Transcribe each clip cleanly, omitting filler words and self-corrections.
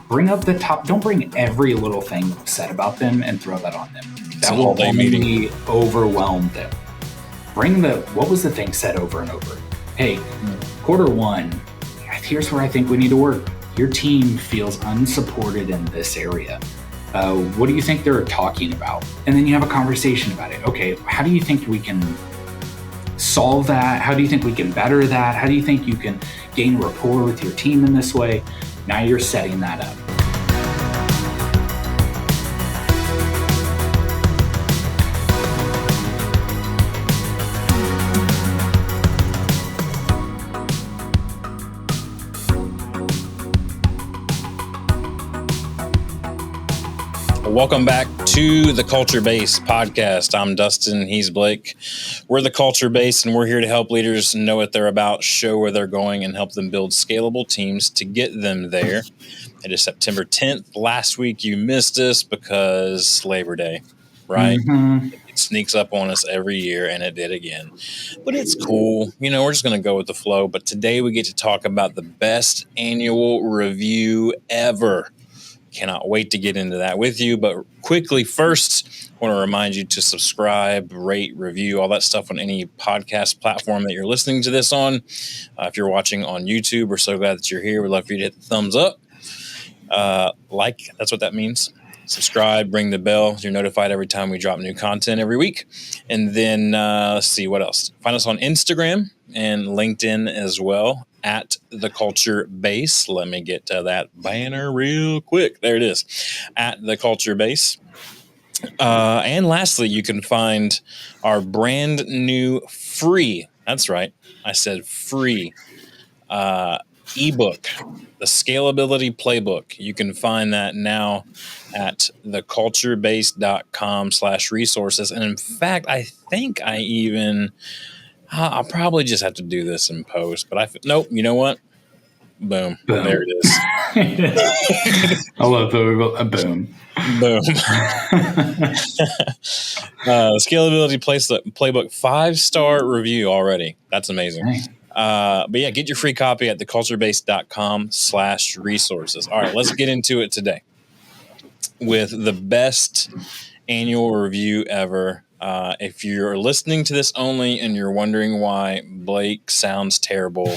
bring up the top. Don't bring every little thing said about them and throw that on them. That will only overwhelm them. Bring what was the thing said over and over? Hey, quarter one, here's where I think we need to work. Your team feels unsupported in this area. What do you think they're talking about? And then you have a conversation about it. Okay, how do you think we can solve that? How do you think we can better that? How do you think you can gain rapport with your team in this way? Now you're setting that up. Welcome back to the Culture Base podcast. I'm Dustin. He's Blake. We're the Culture Base, and we're here to help leaders know what they're about, show where they're going, and help them build scalable teams to get them there. It is September 10th. Last week you missed us because Labor Day, right? Mm-hmm. It sneaks up on us every year, and it did again. But it's cool. You know, we're just going to go with the flow. But today we get to talk about the best annual review ever. Cannot wait to get into that with you. But quickly, first, I want to remind you to subscribe, rate, review, all that stuff on any podcast platform that you're listening to this on. If you're watching on YouTube, we're so glad that you're here. We'd love for you to hit the thumbs up. That's what that means. Subscribe, ring the bell. You're notified every time we drop new content every week. And then let's see what else. Find us on Instagram and LinkedIn as well. At the Culture Base. Let me get to that banner real quick. There it is. At the Culture Base. And lastly, you can find our brand new free, that's right, I said free, ebook, the Scalability Playbook. You can find that now at theculturebase.com/resources. And in fact, I think I'll probably just have to do this in post, but nope. You know what? Boom. There it is. I love the boom. Scalability Playbook 5-star review already. That's amazing. But yeah, get your free copy at theculturebase.com/resources. All right, let's get into it today with the best annual review ever. If you're listening to this only and you're wondering why Blake sounds terrible,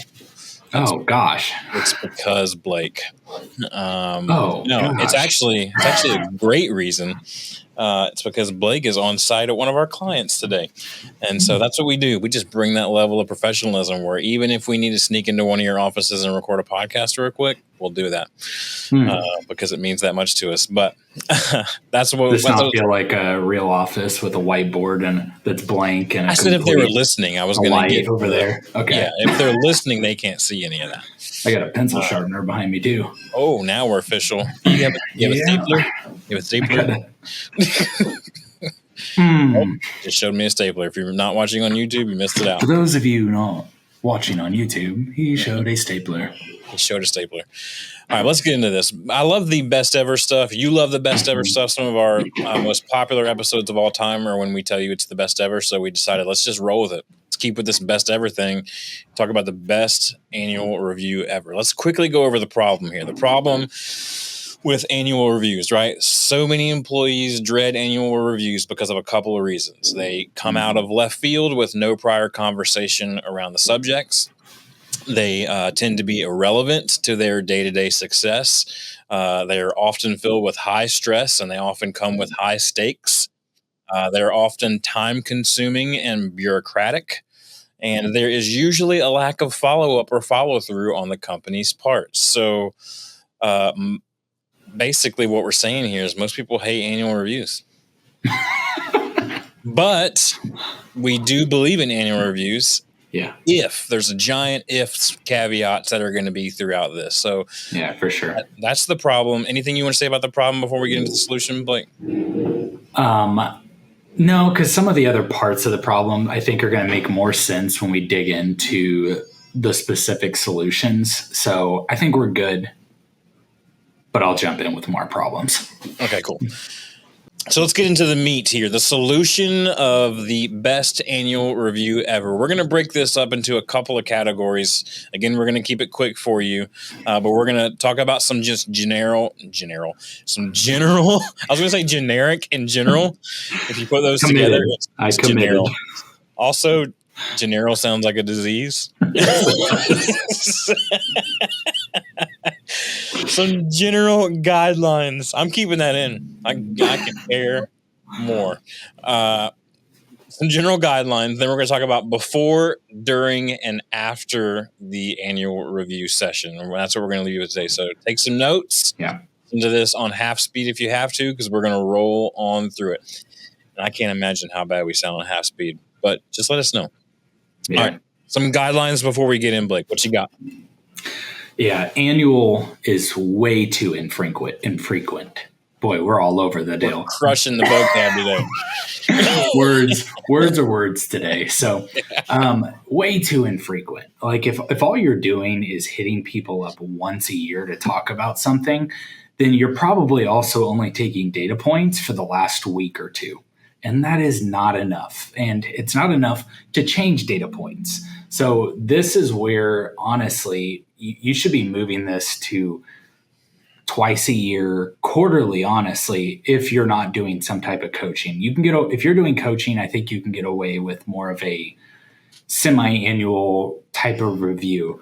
gosh, it's because Blake. Gosh. It's actually a great reason. It's because Blake is on site at one of our clients today. And so that's what we do. We just bring that level of professionalism where even if we need to sneak into one of your offices and record a podcast real quick, we'll do that because it means that much to us. But that's what does not feel like a real office with a whiteboard and that's blank. And I said if they were listening, I was going to get over there. Okay. Yeah, if they're listening, they can't see any of that. I got a pencil sharpener behind me too. Oh, now we're official. You have a stapler? You have a stapler? Just showed me a stapler. If you're not watching on YouTube, you missed it out. For those of you not watching on YouTube, he showed a stapler. All right, let's get into this. I love the best ever stuff. You love the best ever stuff. Some of our most popular episodes of all time are when we tell you it's the best ever. So we decided let's just roll with it. Let's keep with this best ever thing. Talk about the best annual review ever. Let's quickly go over the problem here. The problem with annual reviews, right? So many employees dread annual reviews because of a couple of reasons. They come out of left field with no prior conversation around the subjects. They tend to be irrelevant to their day-to-day success. They are often filled with high stress, and they often come with high stakes. They're often time-consuming and bureaucratic. And there is usually a lack of follow-up or follow-through on the company's part. So basically what we're saying here is most people hate annual reviews. But we do believe in annual reviews. Yeah. If there's a giant ifs caveats that are going to be throughout this. So yeah, for sure. That's the problem. Anything you want to say about the problem before we get into the solution, Blake? No, because some of the other parts of the problem I think are going to make more sense when we dig into the specific solutions. So I think we're good, but I'll jump in with more problems. Okay, cool. So let's get into the meat here. The solution of the best annual review ever. We're going to break this up into a couple of categories. Again, we're going to keep it quick for you, but we're going to talk about some just general. I was going to say generic and general. If you put those together, it's general. Also, general sounds like a disease. Some general guidelines. I'm keeping that in. I can care more. Some general guidelines. Then we're going to talk about before, during, and after the annual review session. And that's what we're going to leave with today. So take some notes into this on half speed if you have to, because we're going to roll on through it. And I can't imagine how bad we sound on half speed, but just let us know. Yeah. All right. Some guidelines before we get in, Blake. What you got? Yeah, annual is way too infrequent. Boy, we're all over the deal. We're crushing the vocab today. words are words today. So way too infrequent. Like if all you're doing is hitting people up once a year to talk about something, then you're probably also only taking data points for the last week or two. And that is not enough. And it's not enough to change data points. So this is where, honestly, you should be moving this to twice a year, quarterly, honestly, if you're not doing some type of coaching. If you're doing coaching, I think you can get away with more of a semi-annual type of review.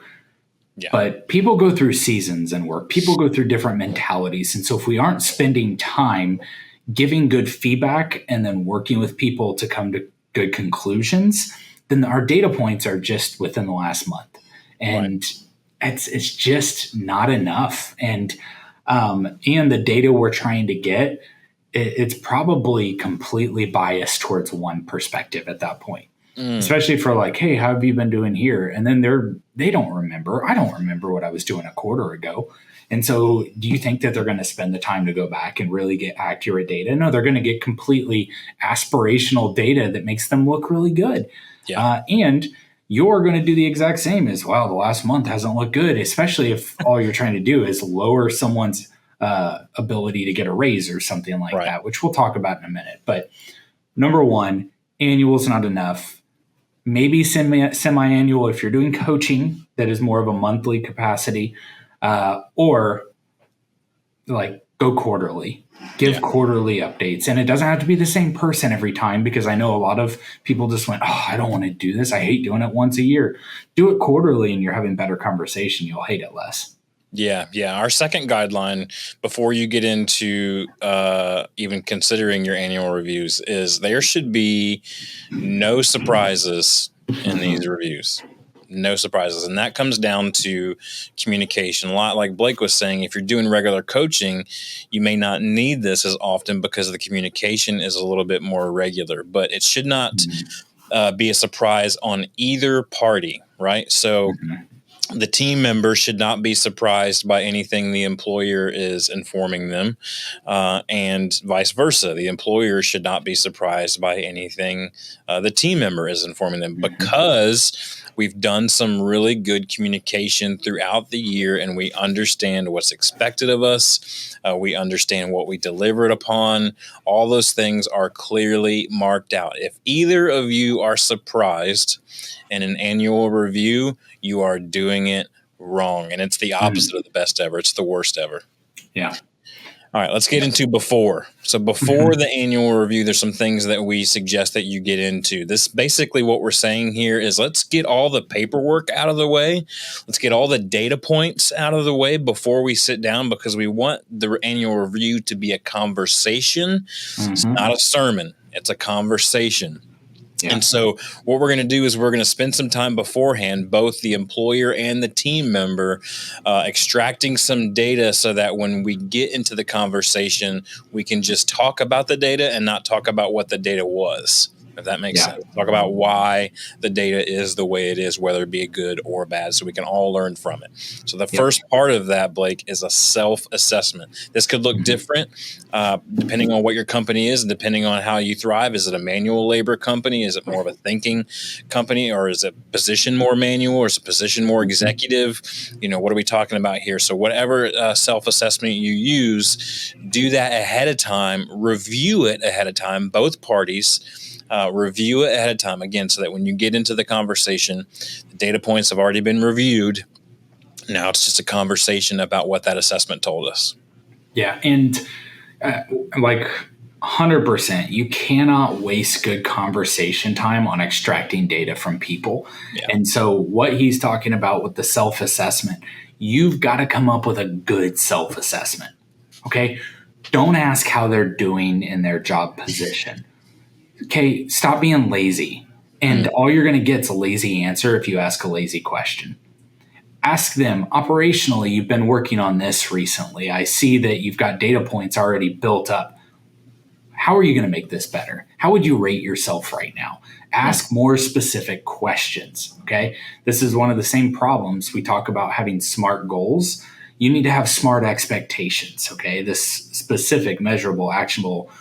Yeah. But people go through seasons and work. People go through different mentalities. And so if we aren't spending time giving good feedback and then working with people to come to good conclusions, then our data points are just within the last month. And it's just not enough. And the data we're trying to get, it's probably completely biased towards one perspective at that point. Especially for like, hey, how have you been doing here? And then they don't remember. I don't remember what I was doing a quarter ago. And so do you think that they're going to spend the time to go back and really get accurate data? No, they're going to get completely aspirational data that makes them look really good. Yeah. And you're going to do the exact same as, wow, the last month hasn't looked good, especially if all you're trying to do is lower someone's ability to get a raise or something like that, which we'll talk about in a minute. But number one, annual is not enough. Maybe semi-annual if you're doing coaching that is more of a monthly capacity, or like go quarterly. Give quarterly updates. And it doesn't have to be the same person every time, because I know a lot of people just went, oh, I don't want to do this. I hate doing it once a year. Do it quarterly and you're having better conversation. You'll hate it less. Yeah. Our second guideline before you get into even considering your annual reviews is there should be no surprises in these reviews. No surprises. And that comes down to communication. A lot like Blake was saying, if you're doing regular coaching, you may not need this as often because the communication is a little bit more regular, but it should not be a surprise on either party, right? So the team member should not be surprised by anything the employer is informing them, and vice versa. The employer should not be surprised by anything the team member is informing them, because we've done some really good communication throughout the year and we understand what's expected of us. We understand what we delivered upon. All those things are clearly marked out. If either of you are surprised in an annual review, you are doing it wrong. And it's the opposite of the best ever. It's the worst ever. Yeah. All right, let's get into before. So before the annual review, there's some things that we suggest that you get into. This basically what we're saying here is let's get all the paperwork out of the way. Let's get all the data points out of the way before we sit down, because we want the annual review to be a conversation. It's not a sermon. It's a conversation. Yeah. And so what we're going to do is we're going to spend some time beforehand, both the employer and the team member, extracting some data so that when we get into the conversation, we can just talk about the data and not talk about what the data was. if that makes sense. Talk about why the data is the way it is, whether it be good or bad, so we can all learn from it. So the first part of that, Blake, is a self-assessment. This could look different depending on what your company is and depending on how you thrive. Is it a manual labor company? Is it more of a thinking company? Or is it position more manual? Or is it position more executive? What are we talking about here? So whatever self-assessment you use, do that ahead of time, review it ahead of time, both parties. Review it ahead of time, again, so that when you get into the conversation, the data points have already been reviewed. Now it's just a conversation about what that assessment told us. Yeah. And like 100%, you cannot waste good conversation time on extracting data from people. Yeah. And so what he's talking about with the self-assessment, you've got to come up with a good self-assessment. Okay. Don't ask how they're doing in their job position. Okay, stop being lazy. And all you're going to get is a lazy answer if you ask a lazy question. Ask them, operationally, you've been working on this recently. I see that you've got data points already built up. How are you going to make this better? How would you rate yourself right now? Ask more specific questions, okay? This is one of the same problems. We talk about having SMART goals. You need to have SMART expectations, okay? This specific, measurable, actionable,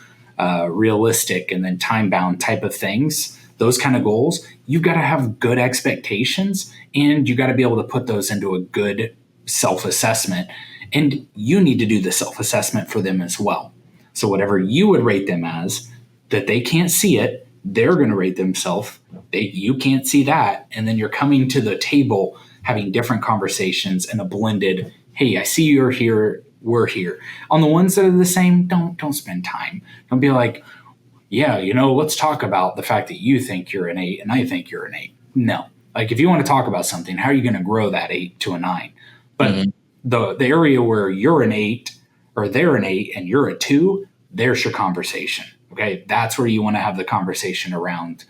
realistic, and then time-bound type of things, those kind of goals, you've got to have good expectations, and you got to be able to put those into a good self-assessment. And you need to do the self-assessment for them as well. So whatever you would rate them as, that they can't see it, they're going to rate themselves. You can't see that. And then you're coming to the table having different conversations and a blended, hey, I see you're here, we're here. On the ones that are the same, don't spend time. Don't be like, yeah, let's talk about the fact that you think you're an 8 and I think you're an 8. No. Like, if you want to talk about something, how are you going to grow that 8 to a 9? But the area where you're an 8 or they're an 8 and you're a 2, there's your conversation. Okay. That's where you want to have the conversation around,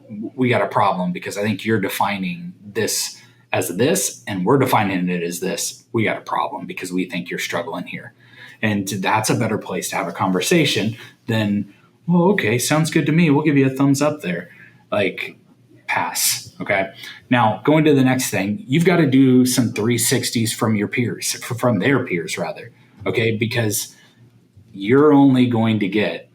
we got a problem because I think you're defining this as this and we're defining it as this. We got a problem because we think you're struggling here. And that's a better place to have a conversation than, well, okay, sounds good to me. We'll give you a thumbs up there. Like, pass. Okay. Now, going to the next thing, you've got to do some 360s from your peers, from their peers rather. Okay. Because you're only going to get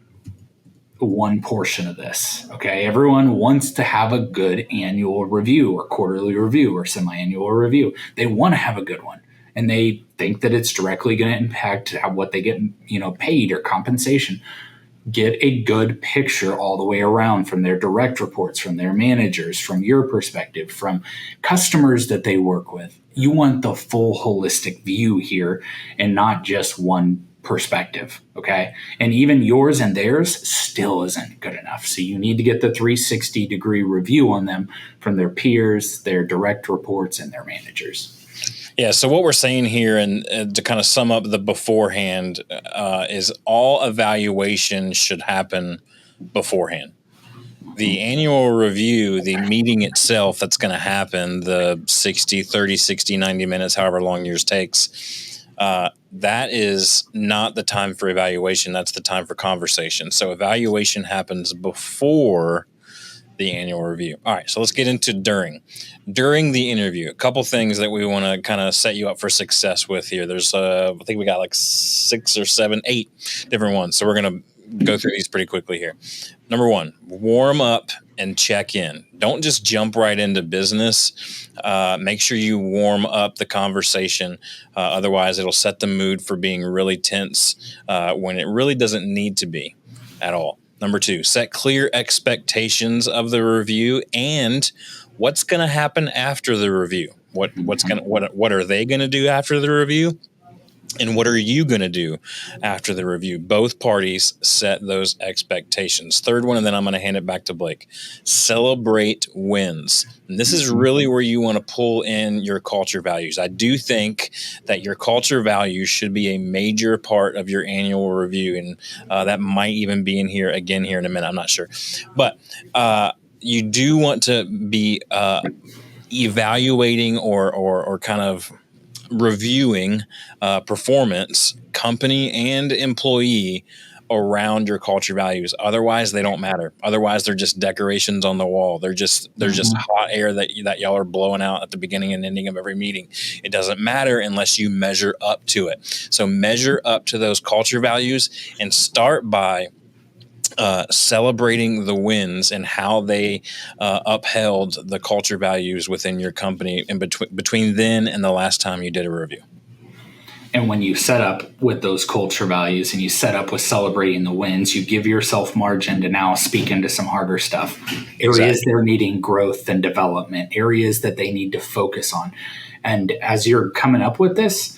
one portion of this. Okay. Everyone wants to have a good annual review or quarterly review or semi-annual review. They want to have a good one. And they think that it's directly going to impact what they get, paid or compensation. Get a good picture all the way around from their direct reports, from their managers, from your perspective, from customers that they work with. You want the full holistic view here and not just one perspective, okay? And even yours and theirs still isn't good enough. So you need to get the 360-degree review on them from their peers, their direct reports, and their managers. Yeah, so what we're saying here, and to kind of sum up the beforehand, is all evaluation should happen beforehand. The annual review, the meeting itself that's going to happen, the 60, 30, 60, 90 minutes, however long yours takes, that is not the time for evaluation. That's the time for conversation. So evaluation happens before the annual review. All right, so let's get into during the interview. A couple things that we want to kind of set you up for success with here. There's I think we got like 6 or 7, 8 different ones. So we're going to go through these pretty quickly here. Number 1, warm up and check in. Don't just jump right into business. Make sure you warm up the conversation. Otherwise, it'll set the mood for being really tense when it really doesn't need to be at all. Number 2, set clear expectations of the review and what's going to happen after the review. What are they going to do after the review? And what are you going to do after the review? Both parties set those expectations. Third one, and then I'm going to hand it back to Blake. Celebrate wins. And this is really where you want to pull in your culture values. I do think that your culture values should be a major part of your annual review. And that might even be in here again here in a minute. I'm not sure. But you do want to be evaluating or kind of reviewing performance, company and employee, around your culture values. Otherwise, they don't matter. Otherwise, they're just decorations on the wall. They're just hot air that y'all are blowing out at the beginning and ending of every meeting. It doesn't matter unless you measure up to it. So measure up to those culture values and start by celebrating the wins and how they upheld the culture values within your company in between then and the last time you did a review. And when you set up with those culture values and you set up with celebrating the wins, you give yourself margin to now speak into some harder stuff. Areas they're needing growth and development, areas that they need to focus on. And as you're coming up with this,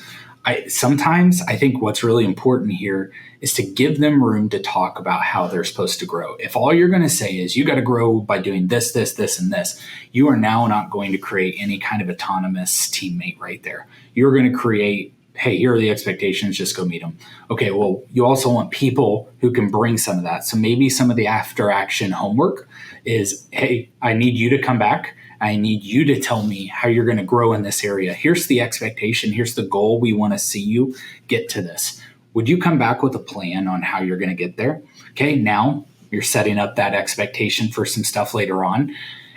sometimes I think what's really important here is to give them room to talk about how they're supposed to grow. If all you're going to say is you got to grow by doing this, this, this, and this, you are now not going to create any kind of autonomous teammate right there. You're going to create, hey, here are the expectations, just go meet them. Okay, well, you also want people who can bring some of that. So maybe some of the after action homework is, hey, I need you to come back. I need you to tell me how you're going to grow in this area. Here's the expectation. Here's the goal. We want to see you get to this. Would you come back with a plan on how you're going to get there? Okay, now you're setting up that expectation for some stuff later on.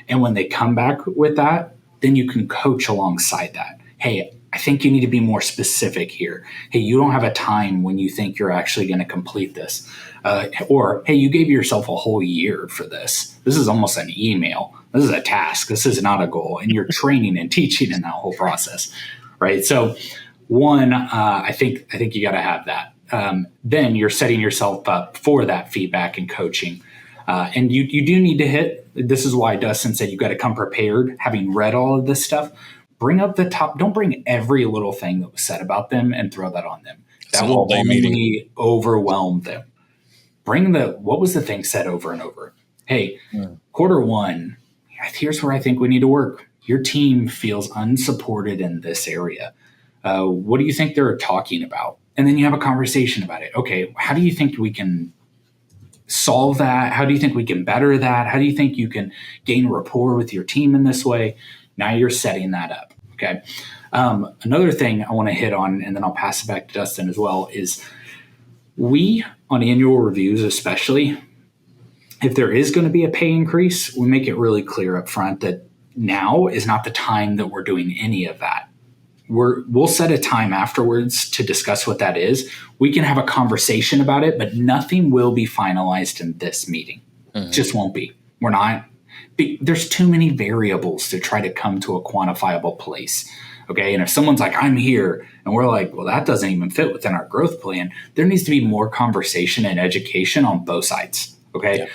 And when they come back with that, then you can coach alongside that. Hey, I think you need to be more specific here. Hey, you don't have a time when you think you're actually going to complete this. Or, hey, you gave yourself a whole year for this. This is almost an email. This is a task. This is not a goal. And you're training and teaching in that whole process, right? So one, I think you got to have that. Then you're setting yourself up for that feedback and coaching. And you do need to hit. This is why Dustin said you got to come prepared, having read all of this stuff. Bring up the top. Don't bring every little thing that was said about them and throw that on them. That will only overwhelm them. Bring what was the thing said over and over? Hey, quarter one, here's where I think we need to work. Your team feels unsupported in this area. What do you think they're talking about? And then you have a conversation about it. Okay, how do you think we can solve that? How do you think we can better that? How do you think you can gain rapport with your team in this way? Now you're setting that up. Okay. Another thing I want to hit on, and then I'll pass it back to Dustin as well, is we, on annual reviews especially, if there is going to be a pay increase, we make it really clear up front that now is not the time that we're doing any of that. We'll set a time afterwards to discuss what that is. We can have a conversation about it, but nothing will be finalized in this meeting. It just won't be. We're not. There's too many variables to try to come to a quantifiable place. Okay. And if someone's like, I'm here, and we're like, well, that doesn't even fit within our growth plan, there needs to be more conversation and education on both sides. Okay. Yeah.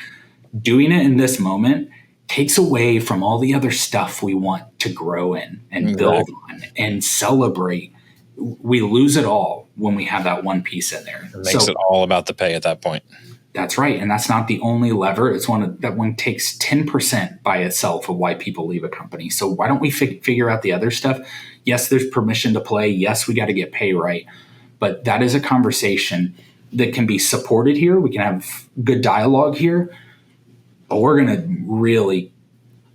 Doing it in this moment takes away from all the other stuff we want to grow in and build on and celebrate. We lose it all when we have that one piece in there. It makes it all about the pay at that point. That's right. And that's not the only lever. It's that one takes 10% by itself of why people leave a company. So why don't we figure out the other stuff? Yes, there's permission to play. Yes, we got to get pay right. But that is a conversation that can be supported here. We can have good dialogue here. But we're going to really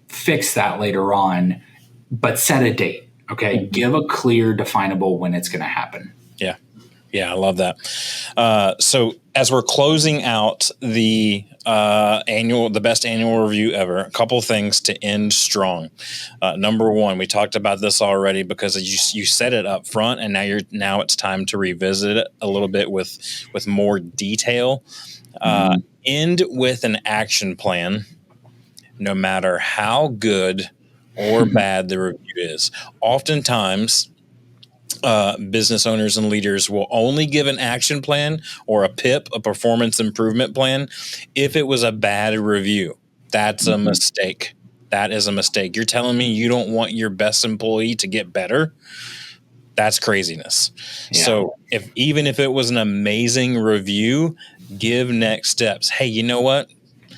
fix that later on. But set a date. Okay. Give a clear, definable when it's going to happen. Yeah. Yeah, I love that. So as we're closing out the best annual review ever, a couple things to end strong. Number one, we talked about this already because you set it up front, and now it's time to revisit it a little bit with more detail. End with an action plan, no matter how good or bad the review is. Oftentimes, business owners and leaders will only give an action plan or a PIP, a performance improvement plan, if it was a bad review. That's a mistake. That is a mistake. You're telling me you don't want your best employee to get better? That's craziness. Yeah. So even if it was an amazing review, give next steps. Hey, you know what?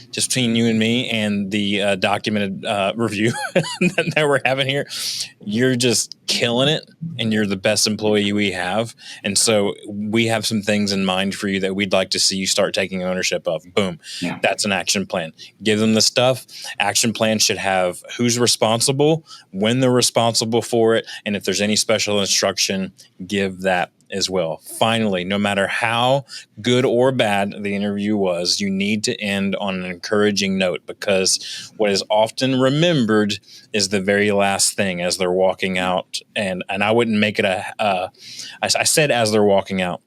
Just between you and me and the documented review that we're having here, you're just killing it, and you're the best employee we have. And so we have some things in mind for you that we'd like to see you start taking ownership of. Boom. Yeah. That's an action plan. Give them the stuff. Action plan should have who's responsible, when they're responsible for it, and if there's any special instruction, give that as well. Finally, no matter how good or bad the interview was, you need to end on an encouraging note, because what is often remembered is the very last thing as they're walking out. And I wouldn't make it I said as they're walking out.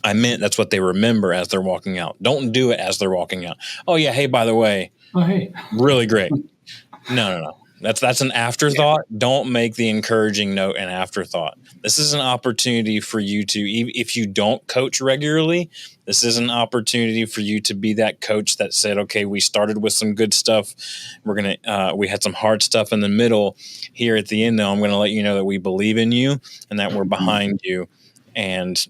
I meant that's what they remember as they're walking out. Don't do it as they're walking out. Oh yeah, hey, by the way, hey, really great. No. That's an afterthought. Yeah. Don't make the encouraging note an afterthought. This is an opportunity for you to, if you don't coach regularly, this is an opportunity for you to be that coach that said, okay, we started with some good stuff. We had some hard stuff in the middle. Here at the end, though, I'm going to let you know that we believe in you and that we're behind you. And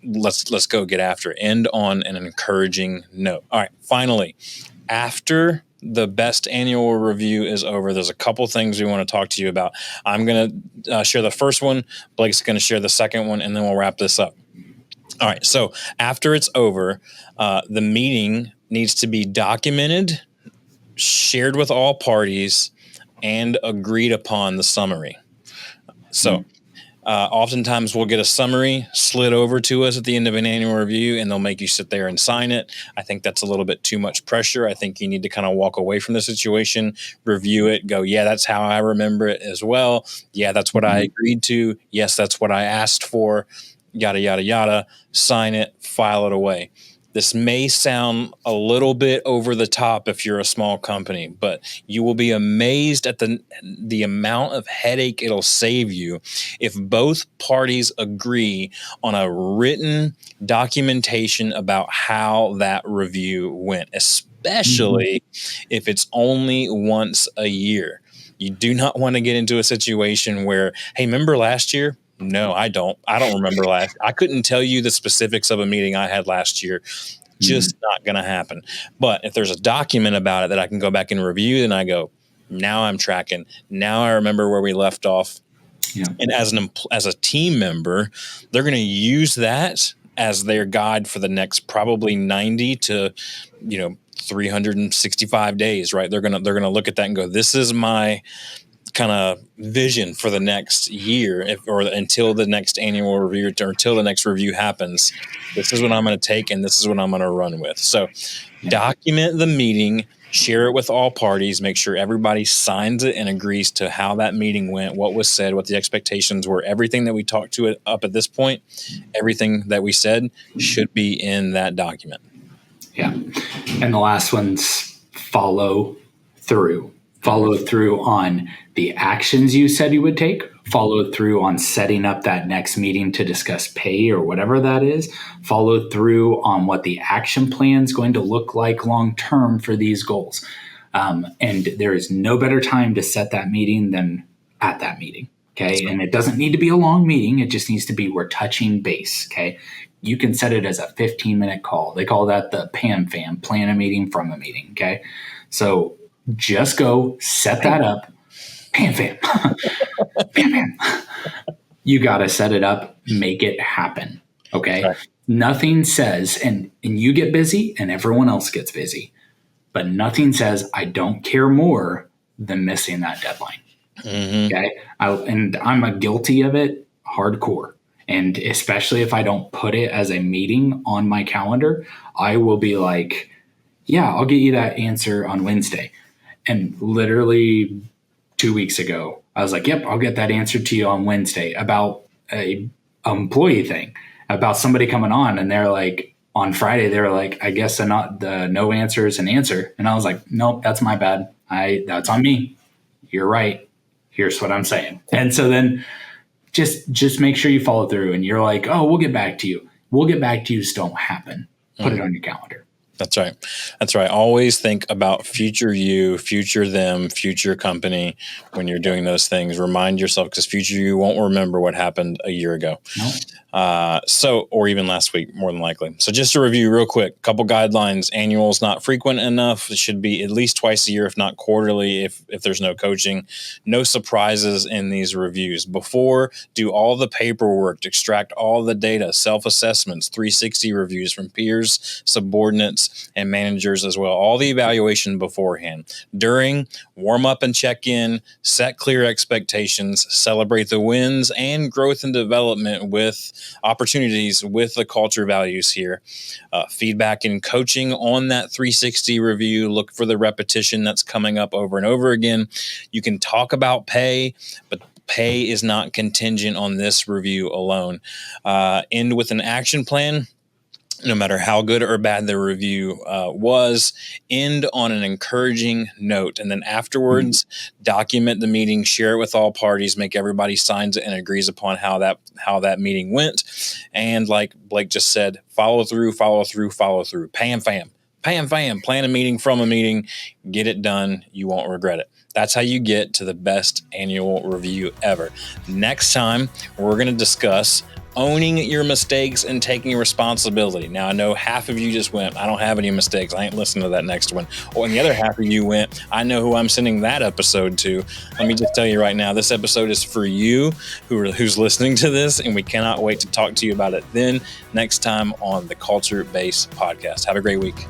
let's go get after it. End on an encouraging note. All right. Finally, after the best annual review is over, there's a couple things we want to talk to you about. I'm going to share the first one. Blake's going to share the second one, and then we'll wrap this up. All right. So after it's over, the meeting needs to be documented, shared with all parties, and agreed upon the summary. So oftentimes we'll get a summary slid over to us at the end of an annual review, and they'll make you sit there and sign it. I think that's a little bit too much pressure. I think you need to kind of walk away from the situation, review it, go, yeah, that's how I remember it as well. Yeah, that's what I agreed to. Yes, that's what I asked for. Yada, yada, yada. Sign it, file it away. This may sound a little bit over the top if you're a small company, but you will be amazed at the amount of headache it'll save you if both parties agree on a written documentation about how that review went, especially if it's only once a year. You do not want to get into a situation where, hey, remember last year? No, I don't. I don't remember last. I couldn't tell you the specifics of a meeting I had last year. Just not going to happen. But if there's a document about it that I can go back and review, then I go, now I'm tracking. Now I remember where we left off. Yeah. And as a team member, they're going to use that as their guide for the next probably 90 to 365 days. Right? They're going to look at that and go, this is my kind of vision for the next year, or until the next annual review, or until the next review happens. This is what I'm going to take, and this is what I'm going to run with. So document the meeting, share it with all parties, make sure everybody signs it and agrees to how that meeting went, what was said, what the expectations were. Everything that we talked to it up at this point, everything that we said should be in that document. Yeah. And the last one's follow through. Follow through on the actions you said you would take. Follow through on setting up that next meeting to discuss pay or whatever that is. Follow through on what the action plan is going to look like long term for these goals. And there is no better time to set that meeting than at that meeting. Okay. And it doesn't need to be a long meeting. It just needs to be, we're touching base. Okay. You can set it as a 15-minute call. They call that the PAM fam, plan a meeting from a meeting. Okay. So just go set that up. Pam fam. Pam fam. You got to set it up, make it happen. Okay. Right. Nothing says, and you get busy and everyone else gets busy, but nothing says I don't care more than missing that deadline. Okay. I'm guilty of it hardcore. And especially if I don't put it as a meeting on my calendar, I will be like, yeah, I'll get you that answer on Wednesday. And literally 2 weeks ago, I was like, yep, I'll get that answer to you on Wednesday about a employee thing, about somebody coming on. And they're like, on Friday, they were like, I guess the no answer is an answer. And I was like, nope, that's my bad. That's on me. You're right. Here's what I'm saying. And so then just make sure you follow through, and you're like, oh, we'll get back to you. We'll get back to you. Just don't happen. Put it on your calendar. That's right. That's right. Always think about future you, future them, future company when you're doing those things. Remind yourself, because future you won't remember what happened a year ago. No. Or even last week, more than likely. So just to review real quick, couple guidelines. Annual is not frequent enough. It should be at least twice a year, if not quarterly, if there's no coaching. No surprises in these reviews. Before, do all the paperwork, extract all the data, self-assessments, 360 reviews from peers, subordinates, reps and managers as well. All the evaluation beforehand. During, warm up and check in, set clear expectations, celebrate the wins and growth and development with opportunities with the culture values here. Feedback and coaching on that 360 review. Look for the repetition that's coming up over and over again. You can talk about pay, but pay is not contingent on this review alone. End with an action plan. No matter how good or bad the review was, end on an encouraging note. And then afterwards, document the meeting, share it with all parties, make everybody signs it and agrees upon how that meeting went. And like Blake just said, follow through. Pam, plan a meeting from a meeting, get it done. You won't regret it. That's how you get to the best annual review ever. Next time, we're going to discuss owning your mistakes and taking responsibility. Now, I know half of you just went, I don't have any mistakes. I ain't listening to that next one. Or, and the other half of you went, I know who I'm sending that episode to. Let me just tell you right now, this episode is for you who's listening to this, and we cannot wait to talk to you about it then next time on the Culture Base Podcast. Have a great week.